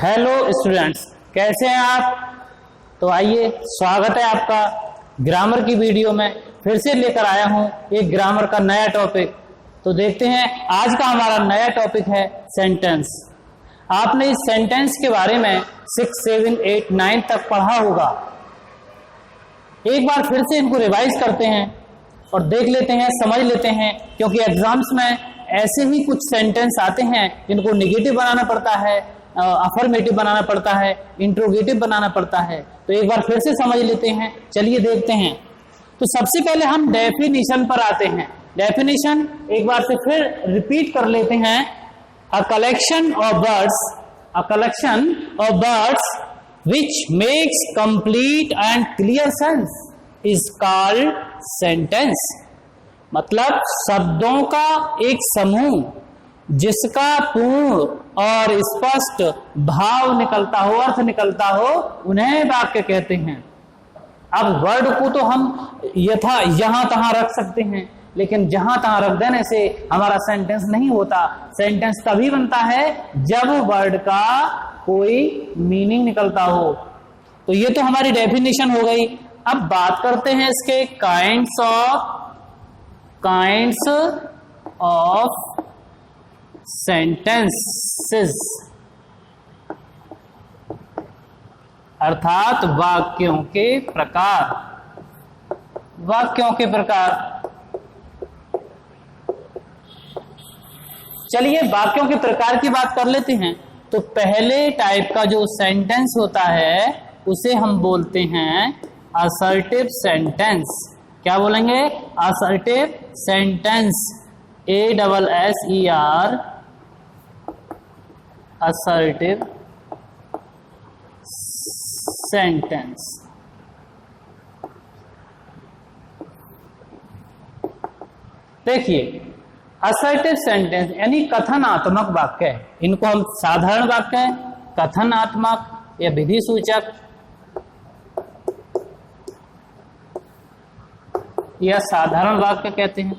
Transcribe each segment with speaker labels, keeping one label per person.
Speaker 1: Hello students, कैसे हैं आप। तो आइए, स्वागत है आपका ग्रामर की वीडियो में। फिर से लेकर आया हूं एक ग्रामर का नया टॉपिक। तो देखते हैं, आज का हमारा नया टॉपिक है सेंटेंस। आपने इस सेंटेंस के बारे में 6, 7, 8, 9 तक पढ़ा होगा। एक बार फिर से इनको रिवाइज करते हैं और देख लेते हैं, समझ लेते हैं, क्योंकि एग्जाम्स में ऐसे ही कुछ सेंटेंस आते हैं जिनको निगेटिव बनाना पड़ता है, अफर्मेटिव बनाना पड़ता है, इंट्रोगेटिव बनाना पड़ता है। तो एक बार फिर से समझ लेते हैं, चलिए देखते हैं। तो सबसे पहले हम डेफिनेशन पर आते हैं। डेफिनेशन एक बार से फिर रिपीट कर लेते हैं। A collection of words which makes complete and clear sense is called sentence। मतलब शब्दों का एक समूह जिसका पूर्ण और स्पष्ट भाव निकलता हो, अर्थ निकलता हो, उन्हें वाक्य कहते हैं। अब वर्ड को तो हम यहां तहां रख सकते हैं, लेकिन जहां तहां रख देने से हमारा सेंटेंस नहीं होता। सेंटेंस तभी बनता है जब वर्ड का कोई मीनिंग निकलता हो। तो ये तो हमारी डेफिनेशन हो गई। अब बात करते हैं इसके काइंड्स ऑफ सेंटेंसेस, अर्थात वाक्यों के प्रकार। चलिए वाक्यों के प्रकार की बात कर लेते हैं। तो पहले टाइप का जो सेंटेंस होता है उसे हम बोलते हैं असर्टिव सेंटेंस। क्या बोलेंगे? Assertive sentence. ASSER, assertive sentence. देखिए, असर्टिव सेंटेंस यानी कथनात्मक वाक्य है। इनको हम साधारण वाक्य, कथनात्मक या विधि सूचक या साधारण वाक्य कहते हैं।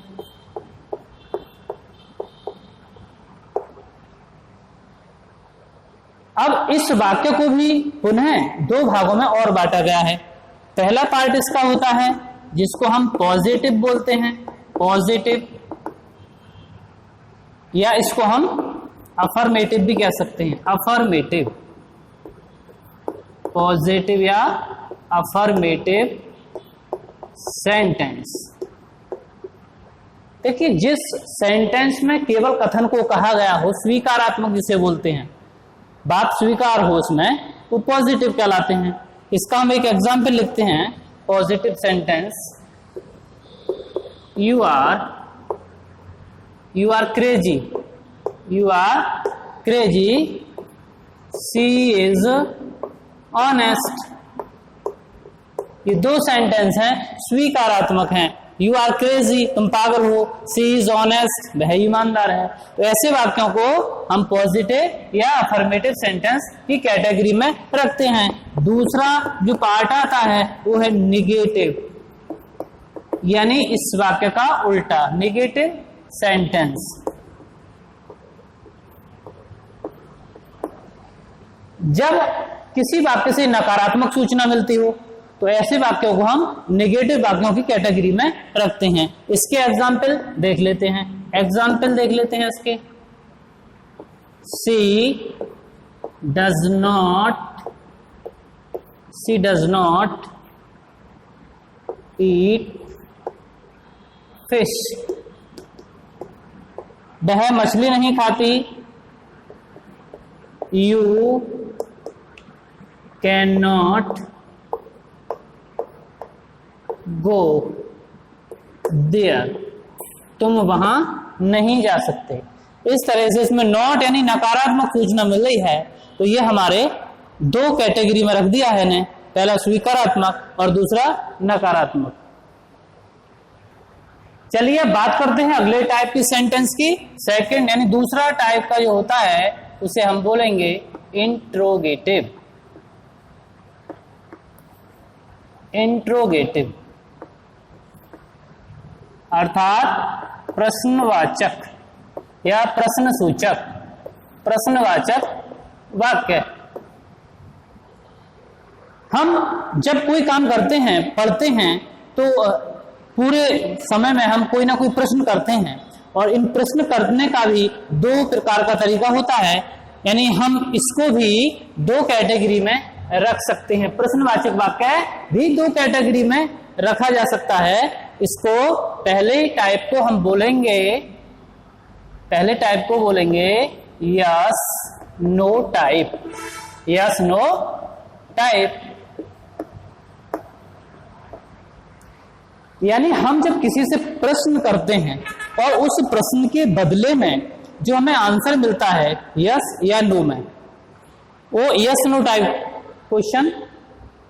Speaker 1: अब इस वाक्य को भी पुनः 2 भागों में और बांटा गया है। पहला पार्ट इसका होता है जिसको हम पॉजिटिव बोलते हैं, पॉजिटिव, या इसको हम अफर्मेटिव भी कह सकते हैं, अफर्मेटिव, पॉजिटिव या अफर्मेटिव सेंटेंस। देखिए, जिस सेंटेंस में केवल कथन को कहा गया हो, स्वीकारात्मक जिसे बोलते हैं, बात स्वीकार हो उसमें, वो पॉजिटिव कहलाते हैं। इसका हम एक एग्जाम्पल लिखते हैं। Positive sentence, you are crazy, you are crazy, she is honest। ये 2 सेंटेंस हैं, स्वीकारात्मक हैं। यू आर क्रेजी, तुम पागल हो, सी इज ऑनेस्ट, वह ईमानदार है। तो ऐसे वाक्यों को हम पॉजिटिव या अफर्मेटिव सेंटेंस की कैटेगरी में रखते हैं। दूसरा जो पार्ट आता है वो है निगेटिव, यानी इस वाक्य का उल्टा, निगेटिव सेंटेंस। जब किसी वाक्य से नकारात्मक सूचना मिलती हो तो ऐसे वाक्यों को हम नेगेटिव वाक्यों की कैटेगरी में रखते हैं। इसके एग्जाम्पल देख लेते हैं इसके। She does not eat fish, वह मछली नहीं खाती। You can not go there, तुम वहां नहीं जा सकते। इस तरह से इसमें नॉट यानी नकारात्मक सूचना मिल रही है, तो ये हमारे 2 कैटेगरी में रख दिया है ने, पहला स्वीकारात्मक और दूसरा नकारात्मक। चलिए बात करते हैं अगले टाइप की सेंटेंस की। सेकंड यानी दूसरा टाइप का जो होता है उसे हम बोलेंगे इंट्रोगेटिव। अर्थात प्रश्नवाचक या प्रश्न सूचक, प्रश्नवाचक वाक्य। हम जब कोई काम करते हैं, पढ़ते हैं, तो पूरे समय में हम कोई ना कोई प्रश्न करते हैं, और इन प्रश्न करने का भी दो प्रकार का तरीका होता है, यानी हम इसको भी दो कैटेगरी में रख सकते हैं। प्रश्नवाचक वाक्य भी दो कैटेगरी में रखा जा सकता है। इसको पहले टाइप को हम बोलेंगे, पहले टाइप को बोलेंगे yes no type, yes no type. यानी हम जब किसी से प्रश्न करते हैं और उस प्रश्न के बदले में जो हमें आंसर मिलता है यस या नो में, वो yes no type question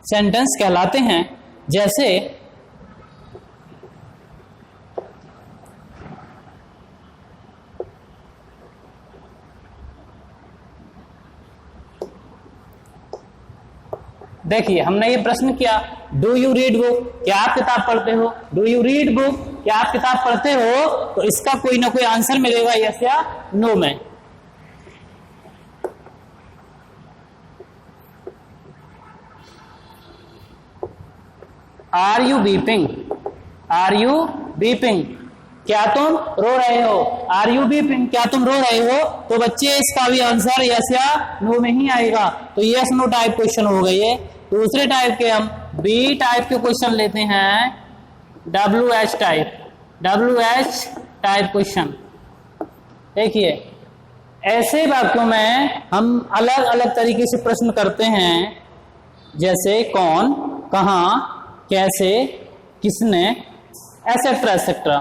Speaker 1: sentence कहलाते हैं। जैसे देखिए, हमने ये प्रश्न किया, डू यू रीड बुक, क्या आप किताब पढ़ते हो? डू यू रीड बुक, क्या आप किताब पढ़ते हो? तो इसका कोई ना कोई आंसर मिलेगा यस या नो में। Are you weeping, are you weeping, क्या तुम रो रहे हो? आर यू वीपिंग, क्या तुम रो रहे हो? तो बच्चे इसका भी आंसर यस या नो में ही आएगा। तो यस नो टाइप क्वेश्चन हो गए ये। दूसरे टाइप के हम बी टाइप के क्वेश्चन लेते हैं, W H type, W H type question. देखिए, ऐसे वाक्यों में हम अलग अलग तरीके से प्रश्न करते हैं, जैसे कौन, कहां, कैसे, किसने, एसेट्रा एसेट्रा।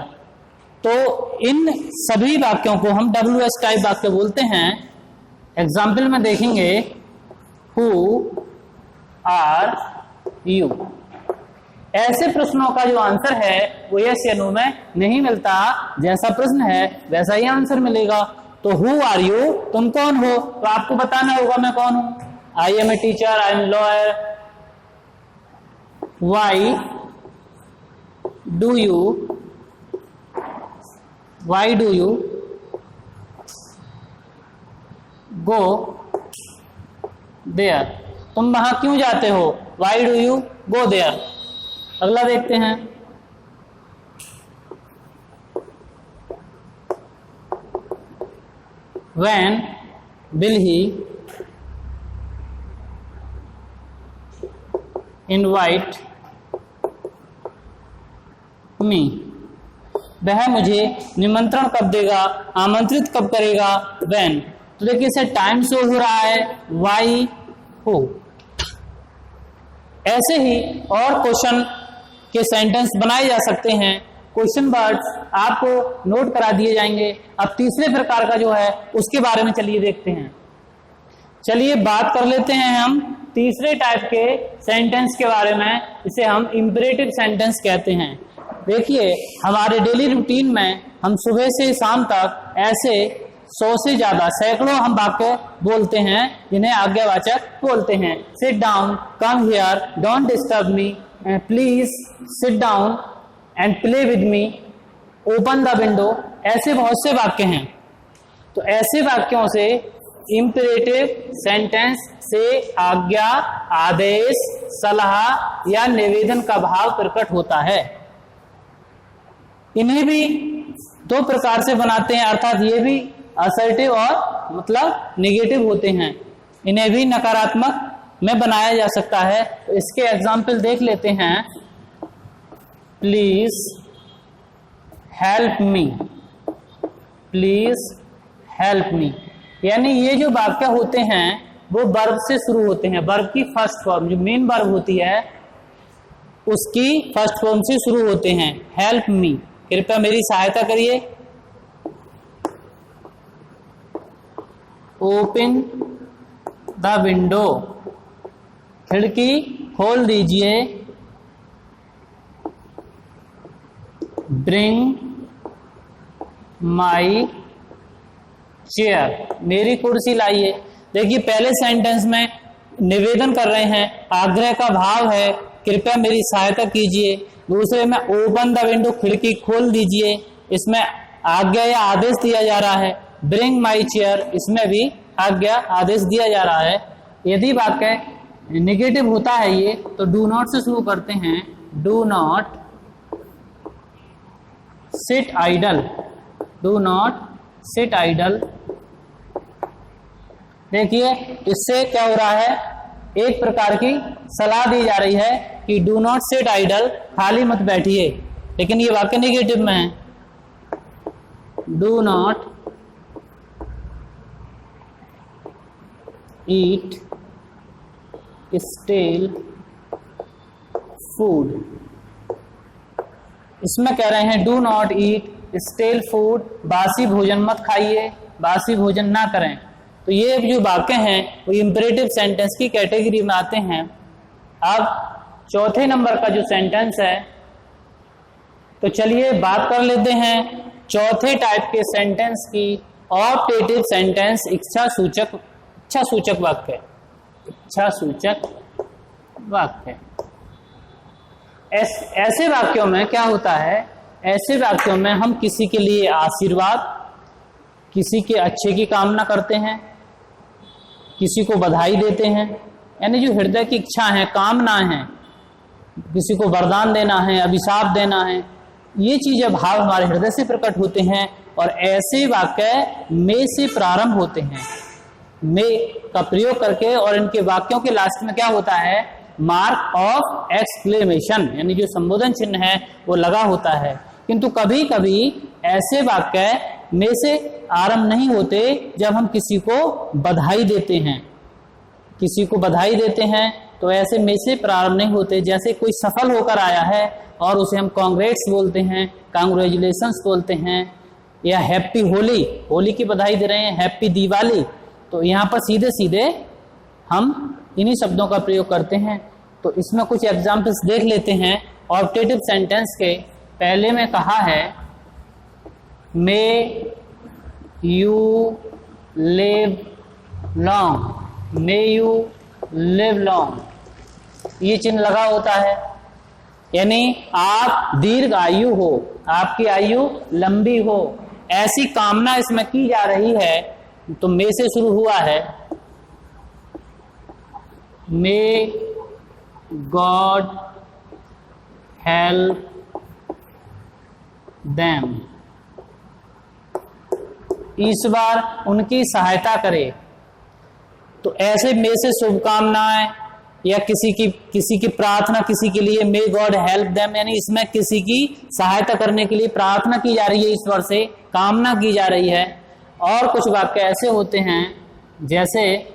Speaker 1: तो इन सभी वाक्यों को हम डब्ल्यू एच टाइप वाक्य बोलते हैं। एग्जाम्पल में देखेंगे, हु आर यू। ऐसे प्रश्नों का जो आंसर है वो यस या नो में नहीं मिलता, जैसा प्रश्न है वैसा ही आंसर मिलेगा। तो हु आर यू, तुम कौन हो? तो आपको बताना होगा मैं कौन हूं। I am a teacher, I am lawyer. Why do you, why do you go there, तुम वहां क्यों जाते हो? Why do you go there. अगला देखते हैं, when will he invite me, वह मुझे निमंत्रण कब देगा, आमंत्रित कब करेगा? व्हेन। तो देखिए, इसे टाइम शो हो रहा है, वाई हो। ऐसे ही और क्वेश्चन के सेंटेंस बनाए जा सकते हैं। क्वेश्चन वर्ड्स आपको नोट करा दिए जाएंगे। अब तीसरे प्रकार का जो है उसके बारे में चलिए देखते हैं। चलिए बात कर लेते हैं हम तीसरे टाइप के सेंटेंस के बारे में। इसे हम इंपरेटिव सेंटेंस कहते हैं। देखिए, हमारे डेली रूटीन में हम सुबह से शाम तक ऐसे 100 से ज्यादा, सैकड़ों हम वाक्य बोलते हैं जिन्हें आज्ञावाचक बोलते हैं। Sit down, come here, don't disturb me, please sit down and play with me, open the window. ऐसे बहुत से वाक्य हैं। तो ऐसे वाक्यों से इंपरेटिव सेंटेंस से आज्ञा, आदेश, सलाह या निवेदन का भाव प्रकट होता है। इन्हें भी दो प्रकार से बनाते हैं, अर्थात ये भी असर्टिव और मतलब निगेटिव होते हैं। इन्हें भी नकारात्मक में बनाया जा सकता है। तो इसके एग्जाम्पल देख लेते हैं। Please help me, please help me, यानी ये जो वाक्य होते हैं वो वर्ब से शुरू होते हैं। वर्ब की फर्स्ट फॉर्म, जो मेन वर्ब होती है, उसकी फर्स्ट फॉर्म से शुरू होते हैं। हेल्प मी, कृपया मेरी सहायता करिए। ओपन द विंडो, खिड़की खोल दीजिए। ब्रिंग माई चेयर, मेरी कुर्सी लाइए। देखिए, पहले सेंटेंस में निवेदन कर रहे हैं, आग्रह का भाव है, कृपया मेरी सहायता कीजिए। दूसरे में ओपन द विंडो, खिड़की खोल दीजिए, इसमें आज्ञा या आदेश दिया जा रहा है। ब्रिंग माई चेयर, इसमें भी आज्ञा आदेश दिया जा रहा है। यदि वाक्य नेगेटिव होता है ये, तो डू नॉट से शुरू करते हैं। Do not sit idle, do not sit idle. देखिए इससे क्या हो रहा है, एक प्रकार की सलाह दी जा रही है कि डू नॉट सिट आइडल, खाली मत बैठिए, लेकिन ये वाक्य नेगेटिव में है। Do not eat stele food. इसमें कह रहे हैं do not eat stele food, बासी भोजन मत खाइए, बासी भोजन ना करें। तो ये जो वाक्य हैं वो इंपरेटिव सेंटेंस की कैटेगरी में आते हैं। अब चौथे नंबर का जो सेंटेंस है, तो चलिए बात कर लेते हैं चौथे टाइप के सेंटेंस की, ऑप्टेटिव सेंटेंस, इच्छा सूचक वाक्य। इच्छा सूचक वाक्य ऐसे वाक्यों में क्या होता है, ऐसे वाक्यों में हम किसी के लिए आशीर्वाद, किसी के अच्छे की कामना करते हैं, किसी को बधाई देते हैं, यानी जो हृदय की इच्छा है, कामनाएं हैं, किसी को वरदान देना है, अभिशाप देना है, ये चीजें भाव हमारे हृदय से प्रकट होते हैं और ऐसे वाक्य में से प्रारंभ होते हैं, में का प्रयोग करके, और इनके वाक्यों के लास्ट में क्या होता है, मार्क ऑफ एक्सक्लेमेशन, यानी जो संबोधन चिन्ह है वो लगा होता है। किंतु कभी कभी ऐसे वाक्य में से आरंभ नहीं होते जब हम किसी को बधाई देते हैं, किसी को बधाई देते हैं तो ऐसे में से प्रारंभ नहीं होते। जैसे कोई सफल होकर आया है और उसे हम कांग्रेट्स बोलते हैं, कांग्रेचुलेशंस बोलते हैं, या हैप्पी होली, होली की बधाई दे रहे हैं, हैप्पी दिवाली, तो यहाँ पर सीधे सीधे हम इन्हीं शब्दों का प्रयोग करते हैं। तो इसमें कुछ एग्जाम्पल्स देख लेते हैं ऑप्टेटिव सेंटेंस के। पहले में कहा है may you live long, may you live long, ये चिन्ह लगा होता है, यानी आप दीर्घ आयु हो, आपकी आयु लंबी हो, ऐसी कामना इसमें की जा रही है। तो मे से शुरू हुआ है, मे गॉड हेल्प देम, ईश्वर उनकी सहायता करे। तो ऐसे में से शुभकामनाएं या किसी की प्रार्थना, किसी के लिए मे गॉड हेल्प देम, यानी इसमें किसी की सहायता करने के लिए प्रार्थना की जा रही है, ईश्वर से कामना की जा रही है। और कुछ वाक्य ऐसे होते हैं जैसे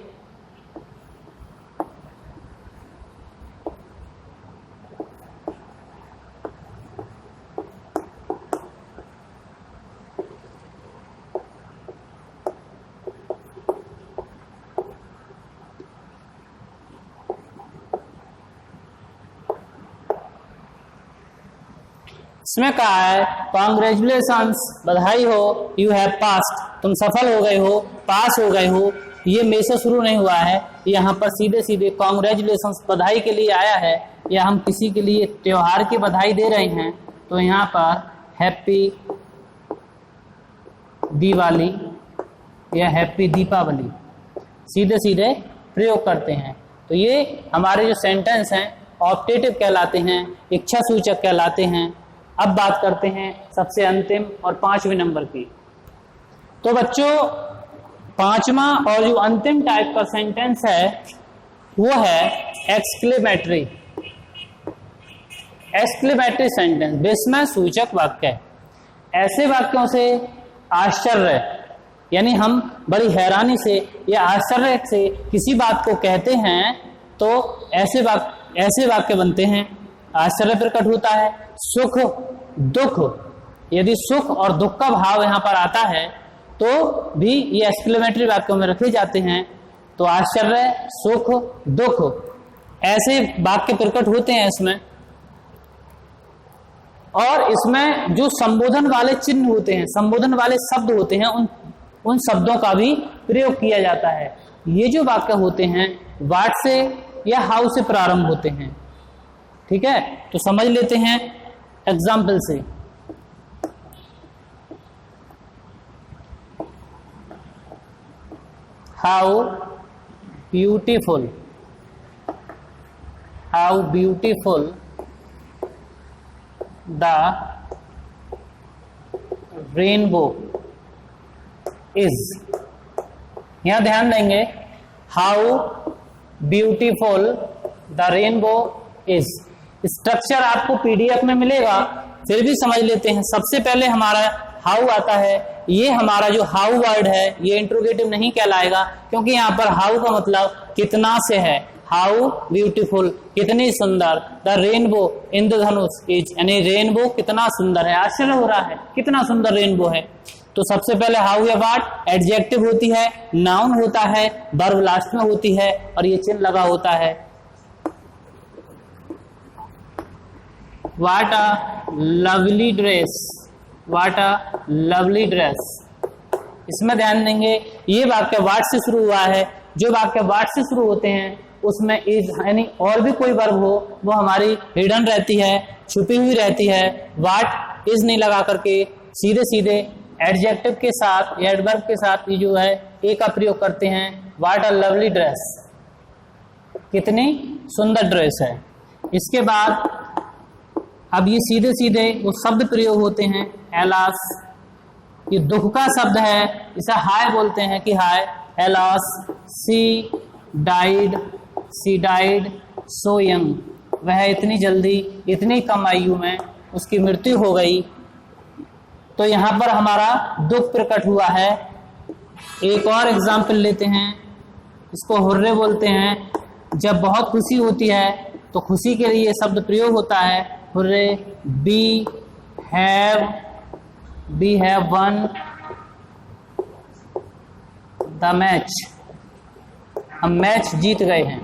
Speaker 1: इसमें कहा है कॉन्ग्रेचुलेशंस, बधाई हो, यू हैव पास्ड, तुम सफल हो गए हो, पास हो गए हो। ये में से शुरू नहीं हुआ है, यहाँ पर सीधे सीधे कॉन्ग्रेचुलेशंस बधाई के लिए आया है, या हम किसी के लिए त्योहार की बधाई दे रहे हैं तो यहाँ पर हैप्पी दिवाली या हैप्पी दीपावली सीधे सीधे प्रयोग करते हैं। तो ये हमारे जो सेंटेंस हैं ऑप्टेटिव कहलाते हैं, इच्छा सूचक कहलाते हैं। अब बात करते हैं सबसे अंतिम और 5वें नंबर की। तो बच्चों 5वां और जो अंतिम टाइप का सेंटेंस है वो है एक्सक्लेमेटरी, एक्सक्लेमेटरी सेंटेंस, विस्मय सूचक वाक्य। ऐसे वाक्यों से आश्चर्य, यानी हम बड़ी हैरानी से या आश्चर्य से किसी बात को कहते हैं तो ऐसे वाक्य बनते हैं, आश्चर्य प्रकट होता है। सुख दुख, यदि सुख और दुख का भाव यहाँ पर आता है तो भी ये एक्सक्लेमेटरी वाक्यों में रखे जाते हैं। तो आश्चर्य, सुख, दुख, ऐसे वाक्य प्रकट होते हैं इसमें। और इसमें जो संबोधन वाले चिन्ह होते हैं, संबोधन वाले शब्द होते हैं, उन शब्दों का भी प्रयोग किया जाता है। ये जो वाक्य होते हैं व्हाट से या हाउ से प्रारंभ होते हैं। ठीक है, तो समझ लेते हैं एग्जाम्पल से। How beautiful, how beautiful the rainbow is. यहां ध्यान देंगे, how beautiful the rainbow is. Structure आपको पीडीएफ में मिलेगा, फिर भी समझ लेते हैं। सबसे पहले हमारा हाउ आता है। ये हमारा जो हाउ वर्ड है ये इंट्रोगेटिव नहीं कहलाएगा, क्योंकि यहाँ पर हाउ का मतलब कितना से है। हाउ ब्यूटीफुल, कितनी सुंदर, द रेनबो इंद्रधनुष इज, यानी रेनबो कितना सुंदर है। आश्चर्य हो रहा है कितना सुंदर रेनबो है। तो सबसे पहले हाउ या व्हाट एडजेक्टिव होती है, नाउन होता है, वर्ब लास्ट में होती है और ये चिन्ह लगा होता है। What a lovely dress, what a lovely dress. इसमें ध्यान देंगे, ये वाक्य व्हाट से शुरू हुआ है। जो वाक्य व्हाट से शुरू होते हैं उसमें इज यानी और भी कोई वर्ब हो वो हमारी हिडन रहती है, छुपी हुई रहती है। व्हाट इज नहीं लगा करके सीधे सीधे एडजेक्टिव के साथ या एडवर्ब के साथ ये जो है ए का प्रयोग करते हैं। व्हाट अ लवली ड्रेस, कितनी सुंदर ड्रेस है। इसके बाद अब ये सीधे सीधे वो शब्द प्रयोग होते हैं। एलास, ये दुख का शब्द है, इसे हाय बोलते हैं कि हाय। Alas she died so young, वह इतनी जल्दी इतनी कम आयु में उसकी मृत्यु हो गई। तो यहाँ पर हमारा दुख प्रकट हुआ है। एक और एग्जाम्पल लेते हैं, इसको हुर्रे बोलते हैं। जब बहुत खुशी होती है तो खुशी के लिए शब्द प्रयोग होता है hurray. We have won the match, हम मैच जीत गए हैं।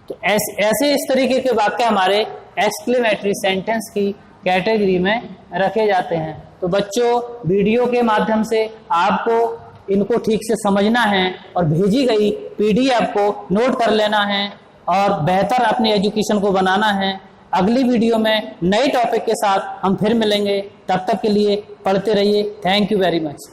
Speaker 1: तो ऐसे इस तरीके के वाक्य हमारे एक्सक्लेमेटरी सेंटेंस की कैटेगरी में रखे जाते हैं। तो बच्चों, वीडियो के माध्यम से आपको इनको ठीक से समझना है और भेजी गई पीडीएफ को नोट कर लेना है और बेहतर अपनी एजुकेशन को बनाना है। अगली वीडियो में नए टॉपिक के साथ हम फिर मिलेंगे। तब तक के लिए पढ़ते रहिए। Thank you very much.